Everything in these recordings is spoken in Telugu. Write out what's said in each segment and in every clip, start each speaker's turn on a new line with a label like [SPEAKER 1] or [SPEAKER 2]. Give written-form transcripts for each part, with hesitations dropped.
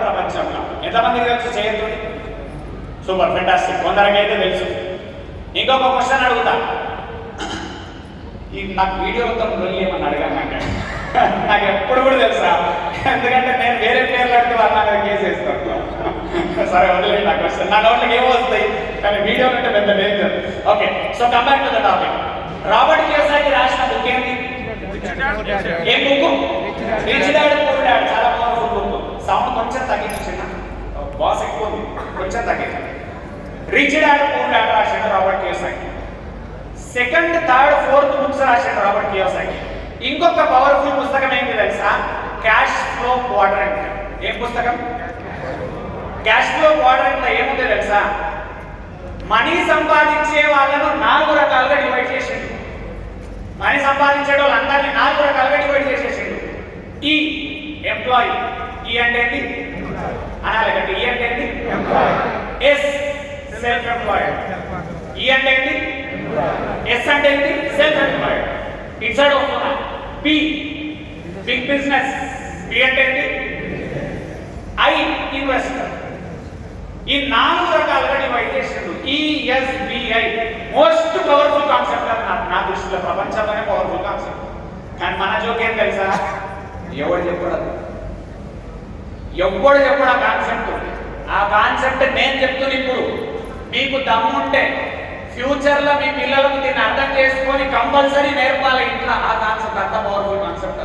[SPEAKER 1] ప్రపంచంలో ఎంతమందికి తెలుసు చేయొద్దు? సూపర్ ఫెంటాస్టిక్, కొందరికైతే తెలుసు. ఇంకొక క్వశ్చన్ అడుగుతా. ఈ నాకు వీడియో మొత్తం రొల్లి ఏమని అడిగాను నాకు ఎప్పుడు కూడా తెలుసా, ఎందుకంటే నేను వేరే పేర్లు అడితే వాళ్ళు నా మీద కేసు వేస్తాను. సరే వదిలేదు నా క్వశ్చన్, నా నోట్లకి ఏమో వస్తాయి కానీ వీడియో కంటే పెద్ద danger. Okay, so come back to the topic. Robert Kiyosaki రాసిన బుక్ ఏంటి? ఏం book? Rich dad poor dad. చాలా పవర్ఫుల్ బుక్. సౌండ్ కొంచెం తగ్గించిన, బాస్ ఎక్కువ ఉంది, కొంచెం తగ్గించండి. రిచ్ డాడ్ పూర్ డాడ్ రాసిండు Robert Kiyosaki. Second, third, fourth books రాసిండు రాబర్ట్ కియోసాకి. ఇంకొక పవర్ఫుల్ పుస్తకం ఏంటి తెలుసా? Cash flow quadrant. ఏం పుస్తకం? క్యాష్ ఫ్లో క్వాడ్రంట్ లో ఏముంది తెలుసా? మనీ సంపాదించే వాళ్ళను 4 రకాలుగా డివైడ్ చేసిండు. మనీ సంపాదించే వాళ్ళందరినీ 4 రకాలుగా డివైడ్ చేసేసిండు. ఈ ఎంప్లాయీ, ఈ అంటే ఏంటి అనాలి కంటే, ఈ అంటే ఏంటి? S self employed. ఈ అంటే ఏంటి? ఎస్ అంటే ఏంటి? Self employed. Inside of P big business. P అంటే ఏంటి? I investor. ఈ 4 రకాలుగా డివైడ్ చేసిండు. ఈఎస్బిఐ మోస్ట్ పవర్ఫుల్ కాన్సెప్ట్ అన్నారు నా దృష్టిలో, ప్రపంచంలోనే పవర్ఫుల్ కాన్సెప్ట్. కానీ మన జోక్ ఏం తెలుసా? ఎవడు చెప్పడు ఆ కాన్సెప్ట్. ఆ కాన్సెప్ట్ నేను చెప్తున్నా. ఇప్పుడు మీకు దమ్ముంటే ఫ్యూచర్లో మీ పిల్లలకు దీన్ని అర్థం చేసుకొని కంపల్సరీ నేర్పాలి ఇంట్లో. ఆ కాన్సెప్ట్ అంత పవర్ఫుల్ కాన్సెప్ట్.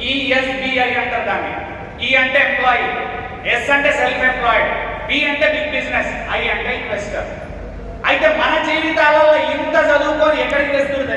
[SPEAKER 1] ఈఎస్బిఐ అంటారు దాన్ని. ఈ అంటే ఎంప్లాయీ, ఎస్ అంటే సెల్ఫ్ ఎంప్లాయిడ్, బి అంటే బిగ్ బిజినెస్, ఐ అంటే ఇన్వెస్టర్. అయితే మన జీవితాలలో ఇంత చదువుకొని ఎక్కడికి తెస్తుంది?